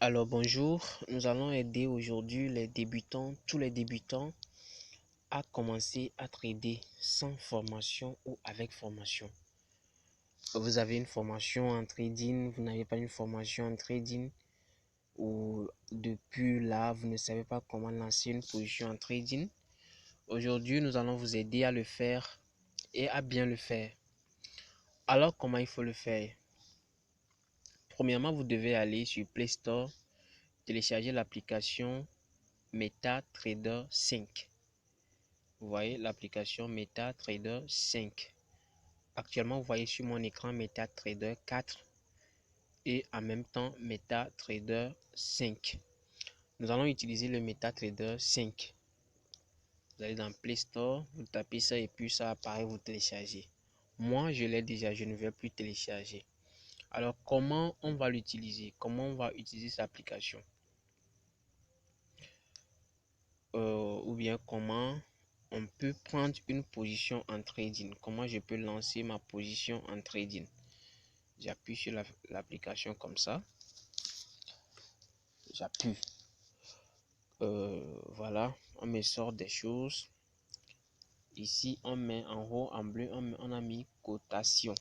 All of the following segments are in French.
Alors bonjour, nous allons aider aujourd'hui tous les débutants à commencer à trader sans formation ou avec formation. Vous avez une formation en trading, vous n'avez pas une formation en trading ou depuis là vous ne savez pas comment lancer une position en trading. Aujourd'hui nous allons vous aider à le faire et à bien le faire. Alors comment il faut le faire? Premièrement, vous devez aller sur Play Store, télécharger l'application MetaTrader 5. Vous voyez l'application MetaTrader 5. Actuellement, vous voyez sur mon écran MetaTrader 4 et en même temps MetaTrader 5. Nous allons utiliser le MetaTrader 5. Vous allez dans Play Store, vous tapez ça et puis ça apparaît, vous téléchargez. Moi, je l'ai déjà, je ne vais plus télécharger. Alors, comment on va l'utiliser? Comment on va utiliser cette application? Ou bien comment on peut prendre une position en trading? Comment je peux lancer ma position en trading? J'appuie sur l'application comme ça. J'appuie. Voilà, on me sort des choses. Ici, on met en haut, en bleu, on a mis cotation.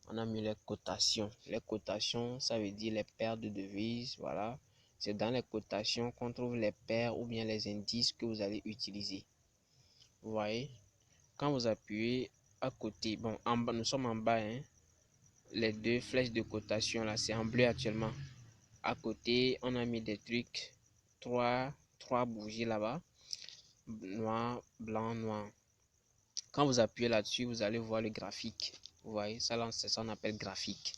On a mis les cotations. Les cotations, ça veut dire les paires de devises. Voilà. C'est dans les cotations qu'on trouve les paires ou bien les indices que vous allez utiliser. Vous voyez, quand vous appuyez à côté, bon, en bas, nous sommes en bas, hein, les deux flèches de cotation là, c'est en bleu actuellement. À côté, on a mis des trucs, trois bougies là-bas, noir, blanc, noir. Quand vous appuyez là-dessus, vous allez voir le graphique. Vous voyez, ça là, c'est ça qu'on appelle graphique.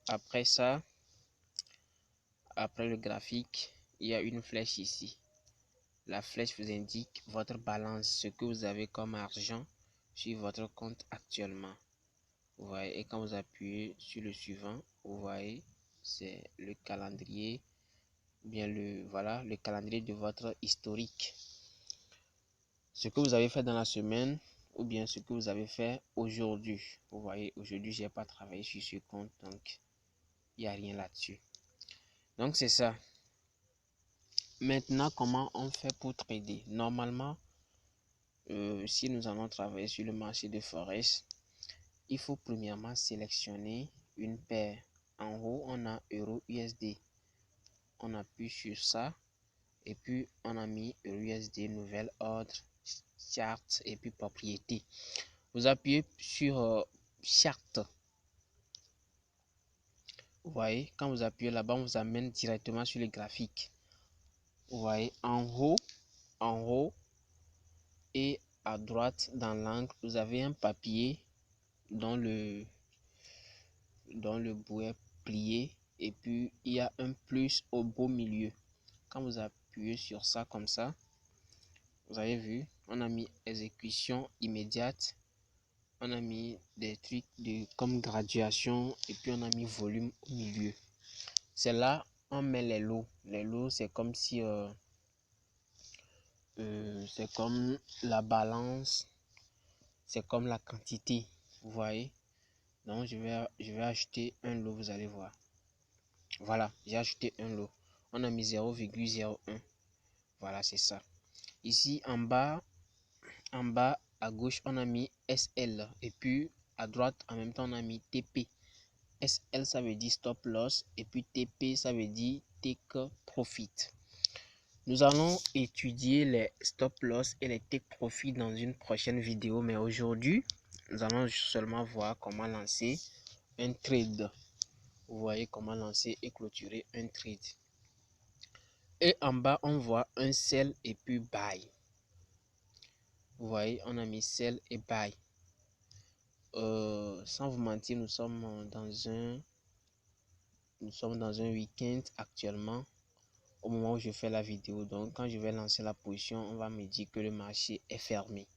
Après ça, après le graphique, il y a une flèche ici. La flèche vous indique votre balance, ce que vous avez comme argent sur votre compte actuellement. Vous voyez, et quand vous appuyez sur le suivant, vous voyez, c'est le calendrier, bien le calendrier de votre historique. Ce que vous avez fait dans la semaine ou bien ce que vous avez fait aujourd'hui. Vous voyez, aujourd'hui, j'ai pas travaillé sur ce compte, donc il n'y a rien là-dessus. Donc, c'est ça. Maintenant, comment on fait pour trader? Normalement, si nous allons travailler sur le marché de Forex, il faut premièrement sélectionner une paire. En haut, on a Euro USD. On appuie sur ça et puis on a mis Euro USD, nouvel ordre, charte et puis propriété. Vous appuyez sur charte. Vous voyez, quand vous appuyez là-bas, on vous amène directement sur le graphique. Vous voyez, en haut et à droite dans l'angle, vous avez un papier dont le bout est plié et puis il y a un plus au beau milieu. Quand vous appuyez sur ça comme ça, vous avez vu, on a mis exécution immédiate, on a mis des trucs comme graduation et puis on a mis volume au milieu. C'est là on met les lots. Les lots, c'est comme si c'est comme la balance, c'est comme la quantité, vous voyez. Donc je vais ajouter un lot, vous allez voir. Voilà, j'ai ajouté un lot. On a mis 0,01. Voilà, c'est ça. Ici en bas à gauche, on a mis SL. Et puis à droite, en même temps, on a mis TP. SL, ça veut dire stop loss. Et puis TP, ça veut dire take profit. Nous allons étudier les stop loss et les take profit dans une prochaine vidéo. Mais aujourd'hui, nous allons seulement voir comment lancer un trade. Vous voyez comment lancer et clôturer un trade. Et en bas, on voit un sell et puis buy. Vous voyez, on a mis sell et buy. Sans vous mentir, nous sommes dans un week-end actuellement au moment où je fais la vidéo. Donc, quand je vais lancer la position, on va me dire que le marché est fermé.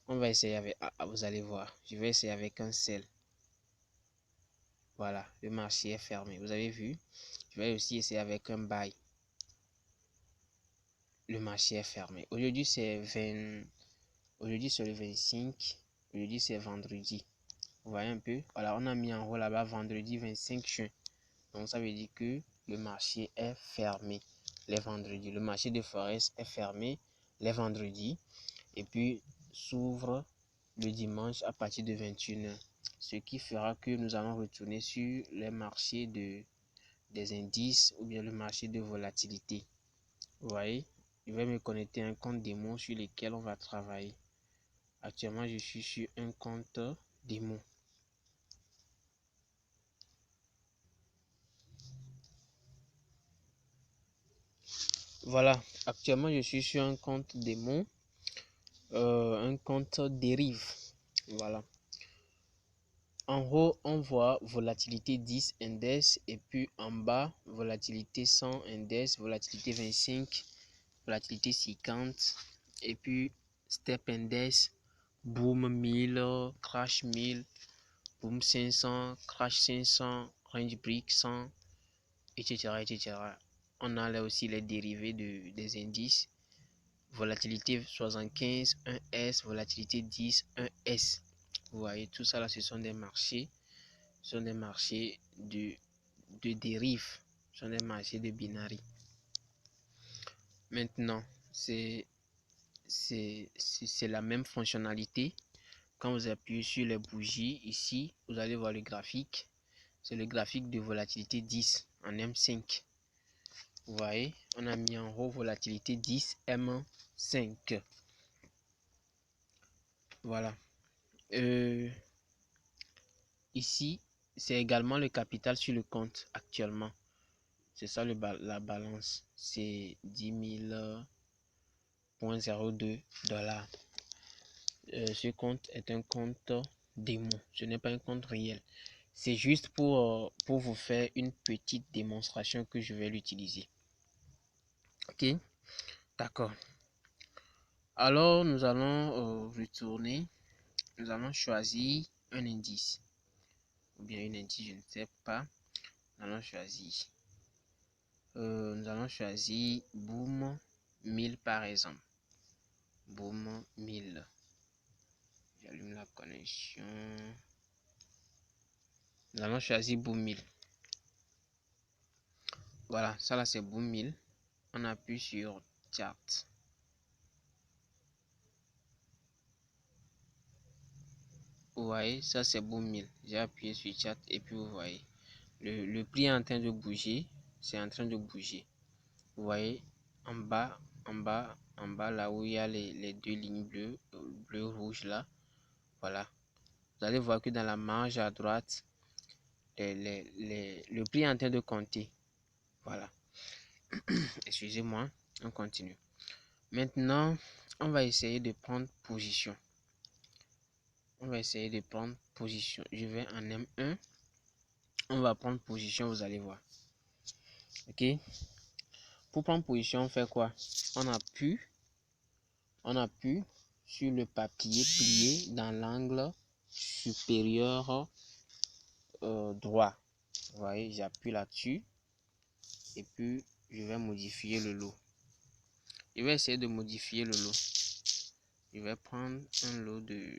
On va essayer avec, vous allez voir, je vais essayer avec un sell. Voilà, le marché est fermé. Vous avez vu? Je vais aussi essayer avec un buy. Le marché est fermé. Aujourd'hui, c'est le 25. Aujourd'hui, c'est vendredi. Vous voyez un peu? Voilà, on a mis en haut là-bas vendredi 25 juin. Donc ça veut dire que le marché est fermé les vendredis. Le marché de Forex est fermé les vendredis et puis s'ouvre le dimanche à partir de 21h. Ce qui fera que nous allons retourner sur les marchés des indices ou bien le marché de volatilité. Vous voyez, je vais me connecter à un compte démo sur lequel on va travailler. Actuellement, je suis sur un compte démo. Voilà, actuellement, je suis sur un compte démo, un compte dérive. Voilà. En haut, on voit volatilité 10 index et puis en bas, volatilité 100 index, volatilité 25, volatilité 50 et puis step index, boom 1000, crash 1000, boom 500, crash 500, range break 100, etc., etc. On a là aussi les dérivés des indices. Volatilité 75, 1S, volatilité 10, 1S. Vous voyez, tout ça là, ce sont des marchés. Ce sont des marchés de dérive. Ce sont des marchés de binary. Maintenant, c'est la même fonctionnalité. Quand vous appuyez sur les bougies, ici, vous allez voir le graphique. C'est le graphique de volatilité 10 en M5. Vous voyez, on a mis en haut volatilité 10 M5. Voilà. Ici, c'est également le capital sur le compte actuellement. C'est ça la balance. C'est 10 000,02 $. Ce compte est un compte démo. Ce n'est pas un compte réel. C'est juste pour vous faire une petite démonstration que je vais l'utiliser. Ok, d'accord. Alors, nous allons retourner. Nous allons choisir un indice. Ou bien une indice, je ne sais pas. Nous allons choisir Boom 1000 par exemple. Boom 1000. J'allume la connexion. Nous allons choisir Boom 1000. Voilà, ça là c'est Boom 1000. On appuie sur Chart. Vous voyez, ça c'est Boom 1000. J'ai appuyé sur Chart et puis vous voyez. Le prix est en train de bouger. C'est en train de bouger. Vous voyez, en bas, là où il y a les deux lignes bleues, rouge là. Voilà. Vous allez voir que dans la marge à droite, le prix est en train de compter. Voilà. Excusez-moi, on continue. Maintenant, on va essayer de prendre position. Je vais en M1. On va prendre position, vous allez voir. Ok. Pour prendre position, on fait quoi? On appuie sur le papier plié dans l'angle supérieur droit. Vous voyez, j'appuie là-dessus et puis je vais modifier le lot. Je vais essayer de modifier le lot. Je vais prendre un lot de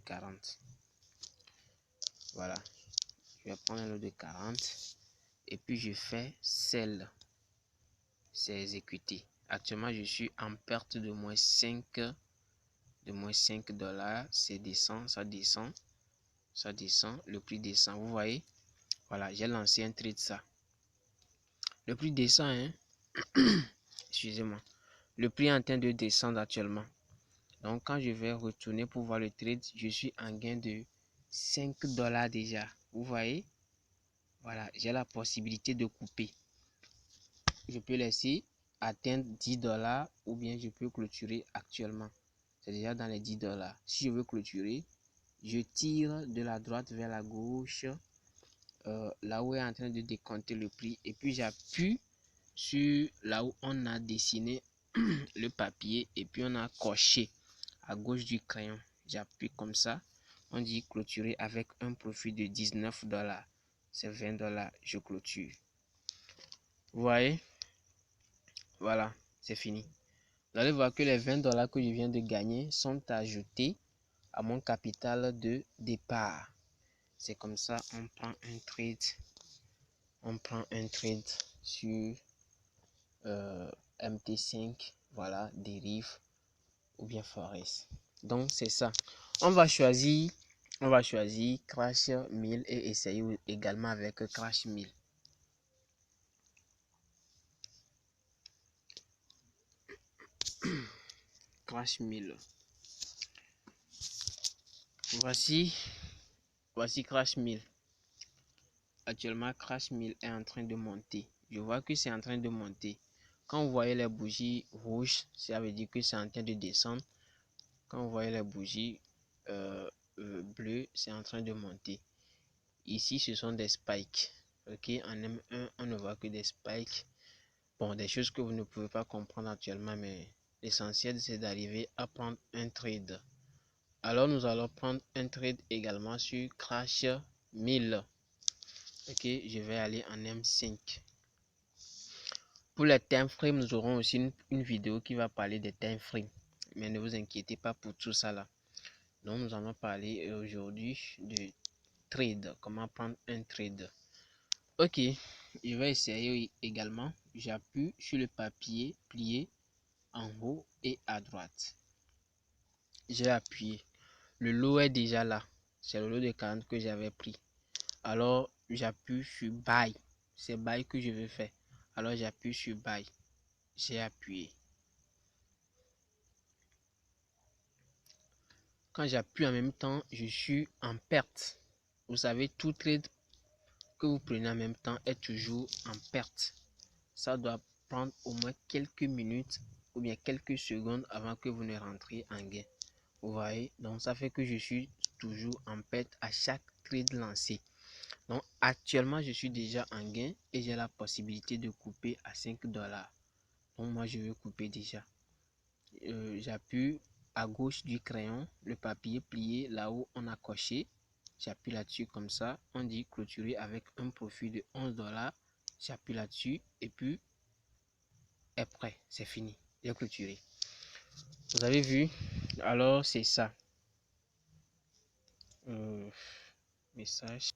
40. Voilà. Je vais prendre un lot de 40 et puis je fais celle. C'est exécuté. Actuellement, je suis en perte de moins 5 $. C'est descend, ça descend. Ça descend, le prix descend. Vous voyez? Voilà, j'ai lancé un trade ça. Le prix descend, hein? Excusez-moi. Le prix est en train de descendre actuellement. Donc, quand je vais retourner pour voir le trade, je suis en gain de 5 $ déjà. Vous voyez? Voilà, j'ai la possibilité de couper. Je peux laisser atteindre 10 $ ou bien je peux clôturer actuellement. C'est déjà dans les 10 $. Si je veux clôturer, je tire de la droite vers la gauche, là où est en train de décompter le prix, et puis j'appuie sur là où on a dessiné le papier et puis on a coché à gauche du crayon. J'appuie comme ça. On dit clôturer avec un profit de 19 $. C'est 20 $. Je clôture. Vous voyez? Voilà, c'est fini. Vous allez voir que les 20 $ que je viens de gagner sont ajoutés à mon capital de départ. c'est comme ça, on prend un trade. On prend un trade sur MT5, voilà, dérive ou bien Forex. Donc c'est ça. On va choisir Crash 1000 et essayer également avec Crash 1000. Crash 1000. Voici Crash 1000. Actuellement, Crash 1000 est en train de monter. Je vois que c'est en train de monter. Quand vous voyez les bougies rouges, ça veut dire que c'est en train de descendre. Quand vous voyez les bougies bleues, c'est en train de monter. Ici, ce sont des spikes. Ok, en M1, on ne voit que des spikes. Bon, des choses que vous ne pouvez pas comprendre actuellement, mais l'essentiel, c'est d'arriver à prendre un trade. Alors, nous allons prendre un trade également sur Crash 1000. Ok, je vais aller en M5. Pour les time frames, nous aurons aussi une vidéo qui va parler des time frames. Mais ne vous inquiétez pas pour tout ça là. Donc, nous allons parler aujourd'hui de trade. Comment prendre un trade. Ok, je vais essayer également. J'appuie sur le papier plié en haut et à droite. J'ai appuyé. Le lot est déjà là. C'est le lot de 40 que j'avais pris. Alors, j'appuie sur Buy. C'est Buy que je veux faire. Alors, j'appuie sur Buy. J'ai appuyé. Quand j'appuie en même temps, je suis en perte. Vous savez, tout trade que vous prenez en même temps est toujours en perte. Ça doit prendre au moins quelques minutes ou bien quelques secondes avant que vous ne rentriez en gain. Vous voyez, donc ça fait que je suis toujours en perte à chaque trade lancé. Donc actuellement, je suis déjà en gain et j'ai la possibilité de couper à 5 $. Donc moi, je vais couper déjà. J'appuie à gauche du crayon, le papier plié là où on a coché. J'appuie là-dessus comme ça. On dit clôturer avec un profit de 11 $. J'appuie là-dessus et puis est prêt. C'est fini. J'ai clôturé. Vous avez vu? Alors, c'est ça. Message.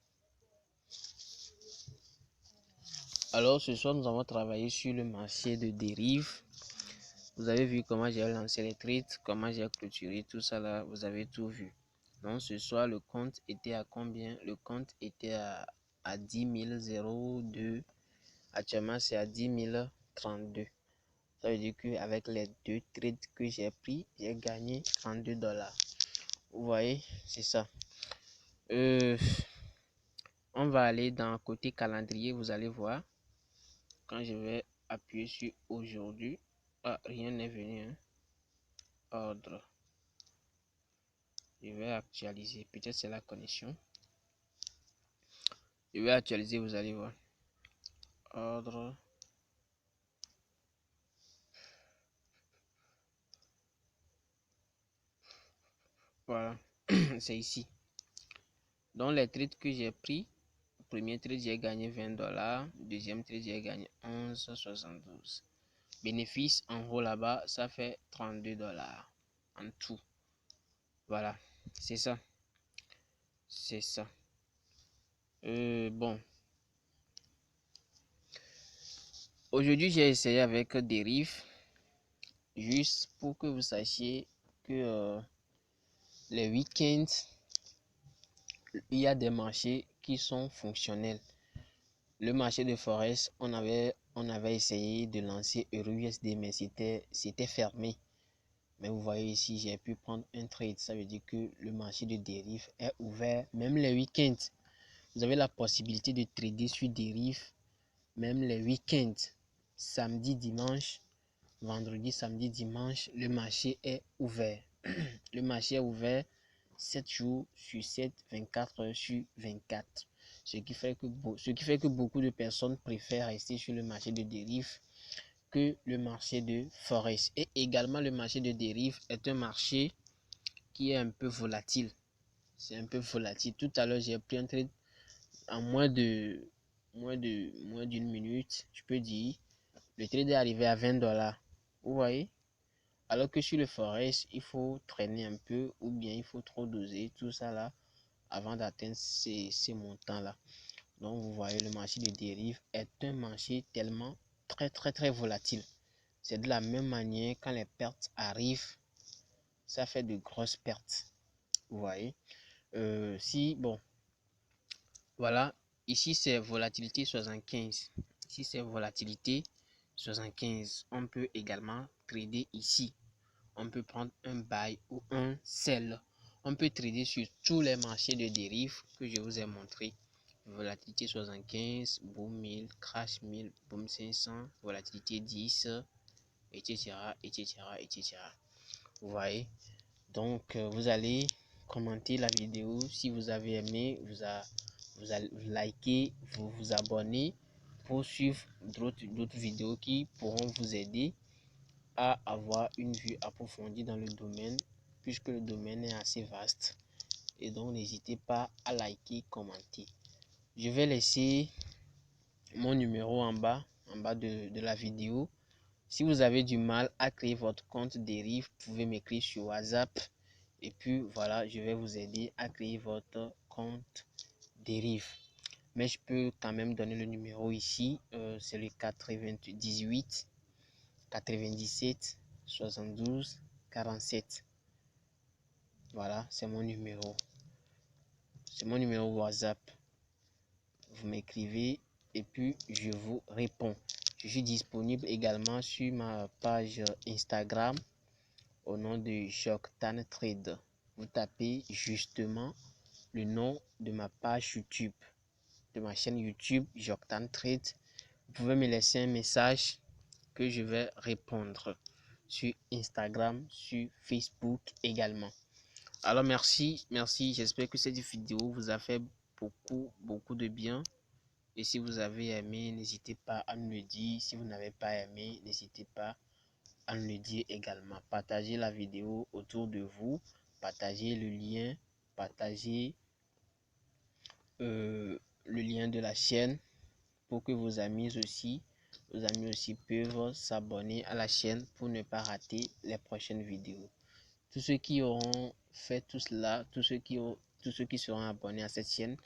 Alors, ce soir, nous avons travaillé sur le marché de dérive. Vous avez vu comment j'ai lancé les trades, comment j'ai clôturé tout ça là. Vous avez tout vu. Donc, ce soir, le compte était à combien? Le compte était à 10 002. Actuellement, c'est à 10 032. Ça veut dire qu'avec les deux trades que j'ai pris, j'ai gagné 32 $. Vous voyez, c'est ça. On va aller dans côté calendrier, vous allez voir. Quand je vais appuyer sur aujourd'hui, rien n'est venu. Hein. Ordre. Je vais actualiser. Peut-être c'est la connexion. Je vais actualiser, vous allez voir. Ordre. Voilà, c'est ici. Donc les trades que j'ai pris, premier trade j'ai gagné 20 $, deuxième trade j'ai gagné 11,72. Bénéfice en haut là-bas, ça fait 32 $ en tout. Voilà, c'est ça. C'est ça. Bon. Aujourd'hui, j'ai essayé avec dérive. Juste pour que vous sachiez que les week-ends, il y a des marchés qui sont fonctionnels. Le marché de Forex, on avait essayé de lancer EURUSD, mais c'était fermé. Mais vous voyez ici, j'ai pu prendre un trade. Ça veut dire que le marché de dérive est ouvert même les week-ends. Vous avez la possibilité de trader sur dérive même les week-ends. Samedi, dimanche, vendredi, samedi, dimanche, le marché est ouvert. Le marché est ouvert 7 jours sur 7, 24 heures sur 24. Ce qui fait que beaucoup de personnes préfèrent rester sur le marché de dérive que le marché de Forex. Et également, le marché de dérive est un marché qui est un peu volatile. C'est un peu volatile. Tout à l'heure, j'ai pris un trade en moins d'une minute. Je peux dire, le trade est arrivé à 20 $. Vous voyez? Alors que sur le Forex, il faut traîner un peu ou bien il faut trop doser tout ça là avant d'atteindre ces montants-là. Donc, vous voyez, le marché de dérive est un marché tellement très volatile. C'est de la même manière, quand les pertes arrivent, ça fait de grosses pertes. Vous voyez. Bon, voilà. Ici, c'est volatilité 75. Ici, c'est volatilité 75. On peut également trader ici. On peut prendre un buy ou un sell. On peut trader sur tous les marchés de dérive que je vous ai montré. Volatilité 75, boom 1000, crash 1000, boom 500, volatilité 10, etc. Vous voyez. Donc, vous allez commenter la vidéo. Si vous avez aimé, vous allez liker, vous abonner pour suivre d'autres vidéos qui pourront vous aider à avoir une vue approfondie dans le domaine, puisque le domaine est assez vaste. Et donc, n'hésitez pas à liker, commenter. Je vais laisser mon numéro en bas de la vidéo. Si vous avez du mal à créer votre compte dérive, vous pouvez m'écrire sur WhatsApp. Et puis voilà, je vais vous aider à créer votre compte dérive. Mais je peux quand même donner le numéro ici. C'est le 98 97 72 47. Voilà, c'est mon numéro. C'est mon numéro WhatsApp. Vous m'écrivez et puis je vous réponds. Je suis disponible également sur ma page Instagram au nom de Joktan Trade. Vous tapez justement le nom de ma page YouTube, de ma chaîne YouTube Joktan Trade. Vous pouvez me laisser un message que je vais répondre sur Instagram, sur Facebook également. Alors merci, j'espère que cette vidéo vous a fait beaucoup de bien. Et si vous avez aimé, n'hésitez pas à me le dire. Si vous n'avez pas aimé, n'hésitez pas à me le dire également. Partagez la vidéo autour de vous, partagez le lien, partagez le lien de la chaîne pour que vos amis aussi peuvent s'abonner à la chaîne pour ne pas rater les prochaines vidéos. Tous ceux qui auront fait tout cela, tous ceux qui seront abonnés à cette chaîne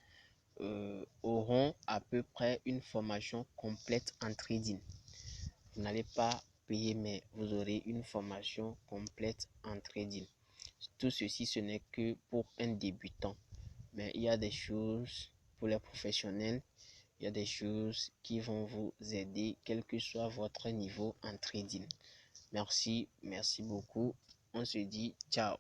auront à peu près une formation complète en trading. Vous n'allez pas payer, mais vous aurez une formation complète en trading. Tout ceci, ce n'est que pour un débutant. Mais il y a des choses pour les professionnels. Il y a des choses qui vont vous aider, quel que soit votre niveau en trading. Merci beaucoup. On se dit ciao.